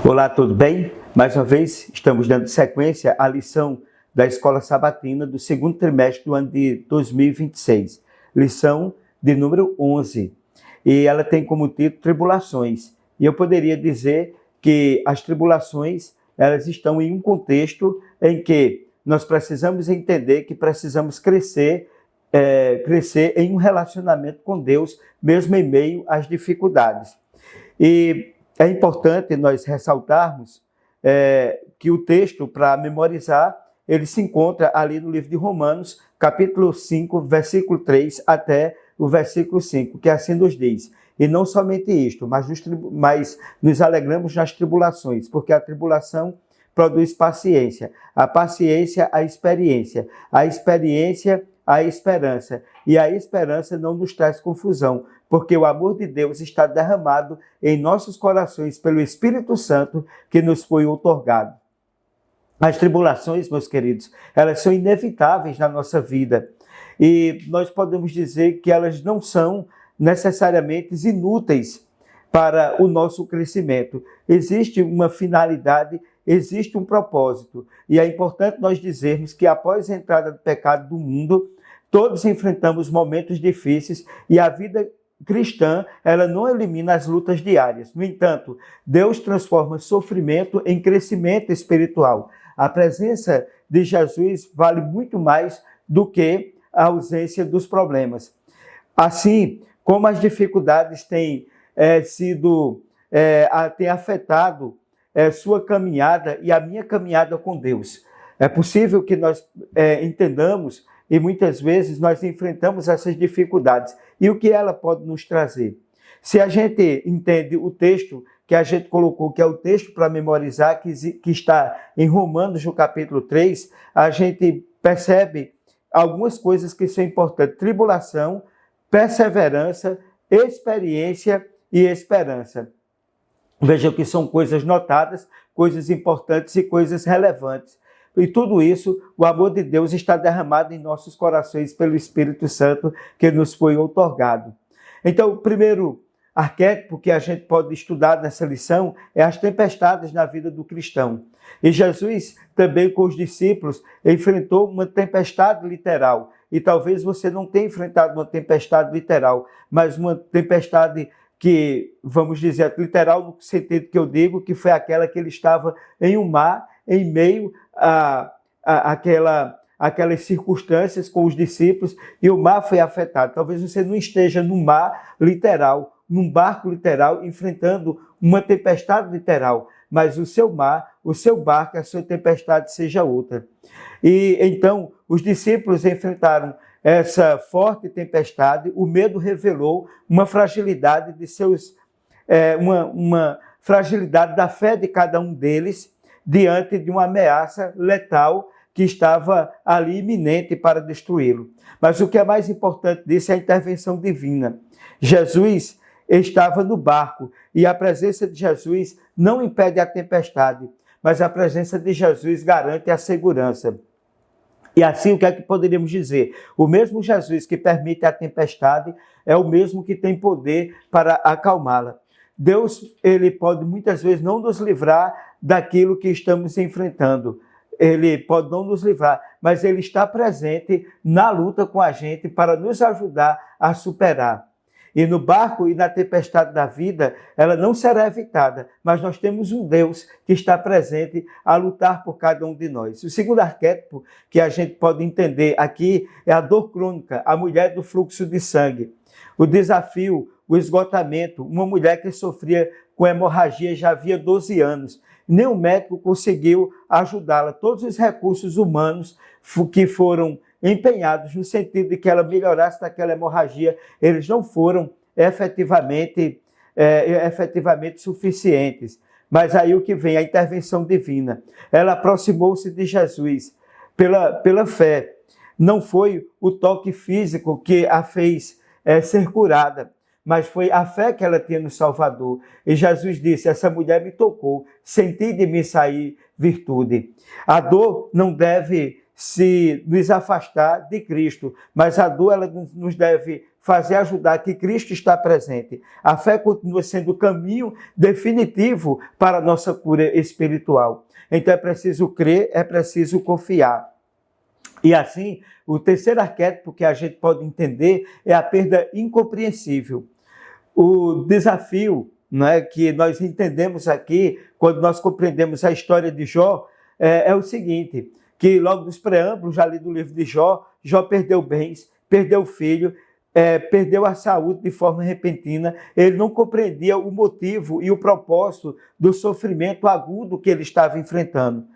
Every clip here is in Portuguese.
Olá, tudo bem? Mais uma vez, estamos dando sequência à lição da Escola Sabatina do segundo trimestre do ano de 2026. Lição de número 11. E ela tem como título Tribulações. E eu poderia dizer que as tribulações, elas estão em um contexto em que nós precisamos entender que precisamos crescer em um relacionamento com Deus, mesmo em meio às dificuldades. E é importante nós ressaltarmos que o texto, para memorizar, ele se encontra ali no livro de Romanos, capítulo 5, versículo 3 até o versículo 5, que assim nos diz: e não somente isto, mas nos alegramos nas tribulações, porque a tribulação produz paciência, a paciência a experiência a esperança, e a esperança não nos traz confusão, porque o amor de Deus está derramado em nossos corações pelo Espírito Santo que nos foi outorgado. As tribulações, meus queridos, elas são inevitáveis na nossa vida, e nós podemos dizer que elas não são necessariamente inúteis para o nosso crescimento. Existe uma finalidade, existe um propósito, e é importante nós dizermos que após a entrada do pecado do mundo, todos enfrentamos momentos difíceis, e a vida cristã, ela não elimina as lutas diárias. No entanto, Deus transforma sofrimento em crescimento espiritual. A presença de Jesus vale muito mais do que a ausência dos problemas. Assim, como as dificuldades têm afetado sua caminhada e a minha caminhada com Deus. É possível que nós entendamos, e muitas vezes nós enfrentamos essas dificuldades. E o que ela pode nos trazer? Se a gente entende o texto que a gente colocou, que é o texto para memorizar, que está em Romanos, no capítulo 3, a gente percebe algumas coisas que são importantes: tribulação, perseverança, experiência e esperança. Vejam que são coisas notadas, coisas importantes e coisas relevantes. E tudo isso, o amor de Deus está derramado em nossos corações pelo Espírito Santo que nos foi outorgado. Então, o primeiro arquétipo que a gente pode estudar nessa lição é as tempestades na vida do cristão. E Jesus, também com os discípulos, enfrentou uma tempestade literal. E talvez você não tenha enfrentado uma tempestade literal, mas uma tempestade que, vamos dizer, literal no sentido que eu digo, que foi aquela que ele estava em um mar, em meio aquelas circunstâncias com os discípulos, e o mar foi afetado. Talvez você não esteja num mar literal, num barco literal, enfrentando uma tempestade literal, mas o seu mar, o seu barco, a sua tempestade seja outra. E então os discípulos enfrentaram essa forte tempestade. O medo revelou uma fragilidade uma fragilidade da fé de cada um deles diante de uma ameaça letal que estava ali iminente para destruí-lo. Mas o que é mais importante disso é a intervenção divina. Jesus estava no barco, e a presença de Jesus não impede a tempestade, mas a presença de Jesus garante a segurança. E assim, o que é que poderíamos dizer? O mesmo Jesus que permite a tempestade é o mesmo que tem poder para acalmá-la. Deus, ele pode muitas vezes não nos livrar daquilo que estamos enfrentando. Ele pode não nos livrar, mas ele está presente na luta com a gente para nos ajudar a superar. E no barco e na tempestade da vida, ela não será evitada, mas nós temos um Deus que está presente a lutar por cada um de nós. O segundo arquétipo que a gente pode entender aqui é a dor crônica, a mulher do fluxo de sangue. O desafio, o esgotamento, uma mulher que sofria com hemorragia já havia 12 anos. Nenhum médico conseguiu ajudá-la. Todos os recursos humanos que foram empenhados no sentido de que ela melhorasse daquela hemorragia, eles não foram efetivamente suficientes. Mas aí o que vem? A intervenção divina. Ela aproximou-se de Jesus pela fé. Não foi o toque físico que a fez ser curada, mas foi a fé que ela tinha no Salvador. E Jesus disse: essa mulher me tocou, senti de mim sair virtude. A dor não deve se nos afastar de Cristo, mas a dor ela nos deve fazer ajudar que Cristo está presente. A fé continua sendo o caminho definitivo para a nossa cura espiritual. Então é preciso crer, é preciso confiar. E assim, o terceiro arquétipo que a gente pode entender é a perda incompreensível. O desafio, né, que nós entendemos aqui, quando nós compreendemos a história de Jó, é o seguinte, que logo nos preâmbulos ali do livro de Jó, Jó perdeu bens, perdeu filho, perdeu a saúde de forma repentina, ele não compreendia o motivo e o propósito do sofrimento agudo que ele estava enfrentando.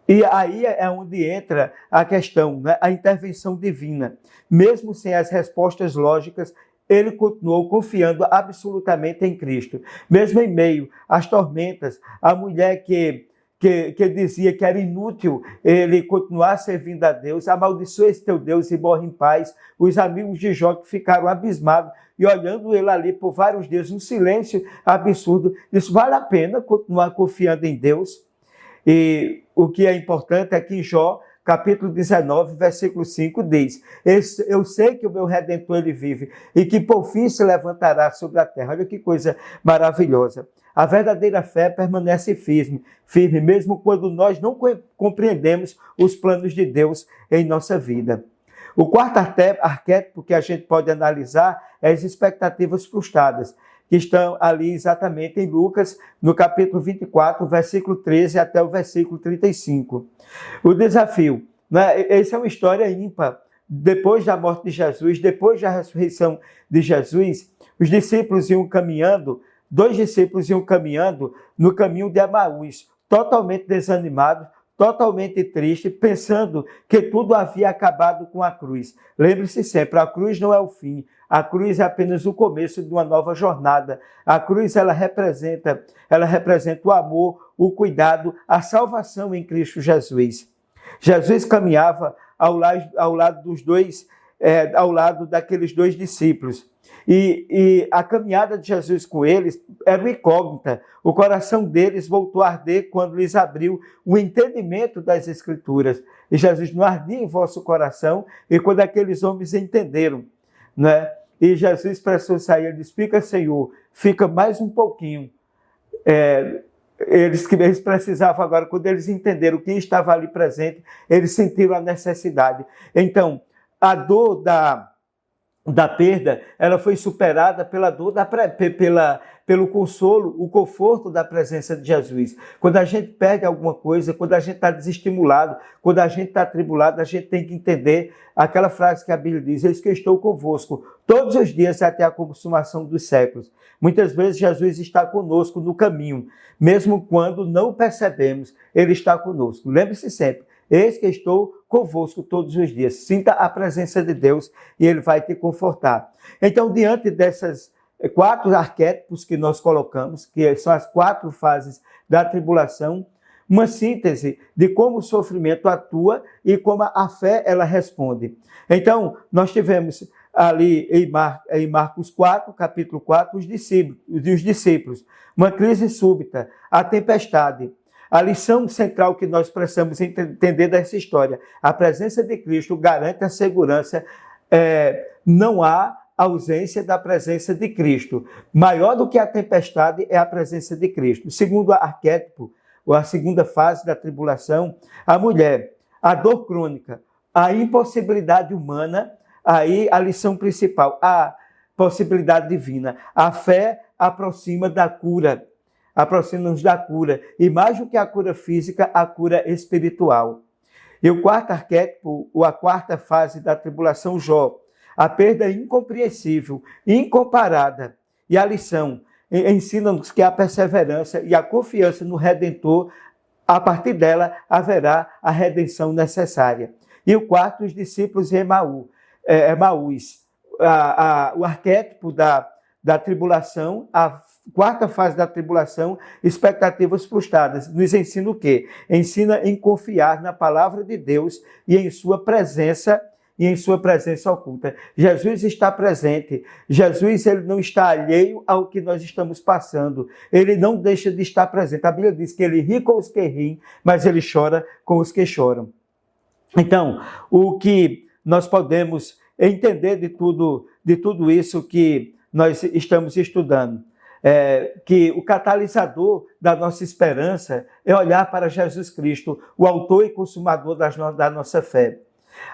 E aí é onde entra a questão, né? A intervenção divina. Mesmo sem as respostas lógicas, ele continuou confiando absolutamente em Cristo. Mesmo em meio às tormentas, a mulher que dizia que era inútil ele continuar servindo a Deus, amaldiçoa esse teu Deus e morre em paz. Os amigos de Jó que ficaram abismados e olhando ele ali por vários dias, um silêncio absurdo, disse, vale a pena continuar confiando em Deus? E o que é importante é que em Jó, capítulo 19, versículo 5, diz, eu sei que o meu Redentor ele vive e que por fim se levantará sobre a terra. Olha que coisa maravilhosa. A verdadeira fé permanece firme, mesmo quando nós não compreendemos os planos de Deus em nossa vida. O quarto arquétipo que a gente pode analisar é as expectativas frustradas, que estão ali exatamente em Lucas, no capítulo 24, versículo 13 até o versículo 35. O desafio, né? Essa é uma história ímpar. Depois da morte de Jesus, depois da ressurreição de Jesus, os discípulos iam caminhando, 2 discípulos iam caminhando no caminho de Emaús, totalmente desanimados, totalmente tristes, pensando que tudo havia acabado com a cruz. Lembre-se sempre, a cruz não é o fim, a cruz é apenas o começo de uma nova jornada. A cruz ela representa o amor, o cuidado, a salvação em Cristo Jesus. Jesus caminhava ao lado dos dois, ao lado daqueles 2 discípulos. E a caminhada de Jesus com eles era uma incógnita. O coração deles voltou a arder quando lhes abriu o entendimento das Escrituras. E Jesus não ardia em vosso coração. E quando aqueles homens entenderam, né? E Jesus precisou sair, ele disse, fica, Senhor, fica mais um pouquinho. Eles precisavam agora, quando eles entenderam quem estava ali presente, eles sentiram a necessidade. Então, a dor da perda, ela foi superada pela dor pelo consolo, o conforto da presença de Jesus. Quando a gente perde alguma coisa, quando a gente está desestimulado, quando a gente está atribulado, a gente tem que entender aquela frase que a Bíblia diz, eis que eu estou convosco todos os dias até a consumação dos séculos. Muitas vezes Jesus está conosco no caminho, mesmo quando não percebemos, ele está conosco. Lembre-se sempre, eis que estou convosco todos os dias. Sinta a presença de Deus e ele vai te confortar. Então, diante dessas 4 arquétipos que nós colocamos, que são as 4 fases da tribulação, uma síntese de como o sofrimento atua e como a fé ela responde. Então, nós tivemos ali em Marcos 4, capítulo 4, os discípulos, uma crise súbita, a tempestade. A lição central que nós precisamos entender dessa história, a presença de Cristo garante a segurança, não há ausência da presença de Cristo. Maior do que a tempestade é a presença de Cristo. O segundo arquétipo, ou a segunda fase da tribulação, a mulher, a dor crônica, a impossibilidade humana, aí a lição principal, a possibilidade divina. A fé aproxima da cura. Aproxima-nos da cura, e mais do que a cura física, a cura espiritual. E o quarto arquétipo, ou a quarta fase da tribulação, Jó, a perda incompreensível, incomparada. E a lição ensina-nos que a perseverança e a confiança no Redentor, a partir dela haverá a redenção necessária. E o quarto, os discípulos em Emaús, o arquétipo da tribulação, a quarta fase da tribulação, expectativas frustradas. Nos ensina o quê? Ensina em confiar na palavra de Deus e em sua presença oculta. Jesus está presente. Jesus ele não está alheio ao que nós estamos passando. Ele não deixa de estar presente. A Bíblia diz que ele ri com os que riem, mas ele chora com os que choram. Então, o que nós podemos entender de tudo isso que nós estamos estudando? Que o catalisador da nossa esperança é olhar para Jesus Cristo, o autor e consumador da nossa fé.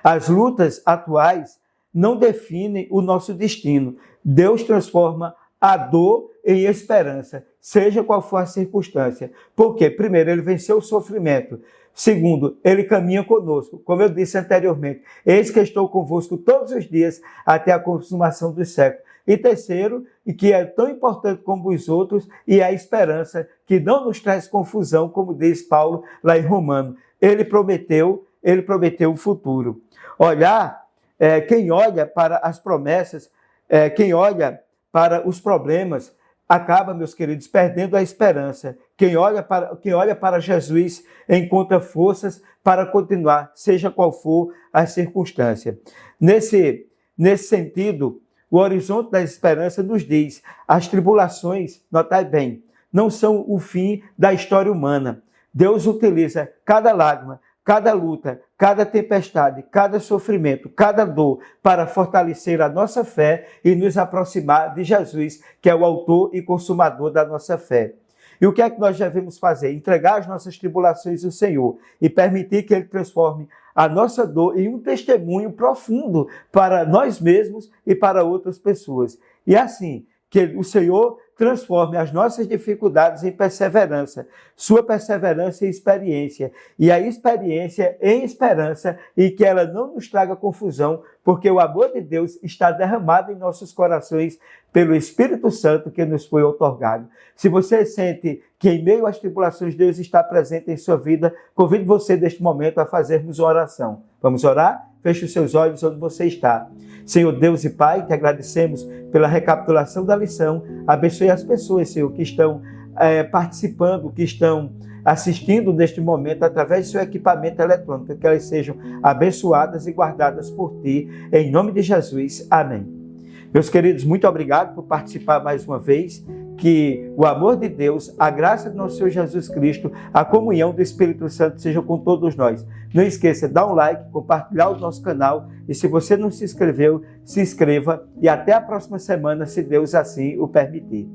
As lutas atuais não definem o nosso destino. Deus transforma a dor em esperança, seja qual for a circunstância. Por quê? Primeiro, ele venceu o sofrimento. Segundo, ele caminha conosco. Como eu disse anteriormente, eis que estou convosco todos os dias até a consumação dos séculos. E terceiro, e que é tão importante como os outros, e a esperança, que não nos traz confusão, como diz Paulo lá em Romano. Ele prometeu o futuro. Quem olha para as promessas, quem olha para os problemas, acaba, meus queridos, perdendo a esperança. Quem olha para Jesus encontra forças para continuar, seja qual for a circunstância. Nesse sentido, o horizonte da esperança nos diz: as tribulações, notai bem, não são o fim da história humana. Deus utiliza cada lágrima, cada luta, cada tempestade, cada sofrimento, cada dor para fortalecer a nossa fé e nos aproximar de Jesus, que é o autor e consumador da nossa fé. E o que é que nós devemos fazer? Entregar as nossas tribulações ao Senhor e permitir que Ele transforme a nossa dor em um testemunho profundo para nós mesmos e para outras pessoas. E assim, que o Senhor transforme as nossas dificuldades em perseverança, sua perseverança em experiência, e a experiência em esperança, e que ela não nos traga confusão, porque o amor de Deus está derramado em nossos corações pelo Espírito Santo que nos foi outorgado. Se você sente que em meio às tribulações Deus está presente em sua vida, convido você neste momento a fazermos uma oração. Vamos orar? Feche os seus olhos onde você está. Senhor Deus e Pai, te agradecemos pela recapitulação da lição. Abençoe as pessoas, Senhor, que estão participando, que estão assistindo neste momento através do seu equipamento eletrônico, que elas sejam abençoadas e guardadas por Ti. Em nome de Jesus. Amém. Meus queridos, muito obrigado por participar mais uma vez. Que o amor de Deus, a graça do nosso Senhor Jesus Cristo, a comunhão do Espírito Santo seja com todos nós. Não esqueça, dá um like, compartilhar o nosso canal e se você não se inscreveu, se inscreva e até a próxima semana, se Deus assim o permitir.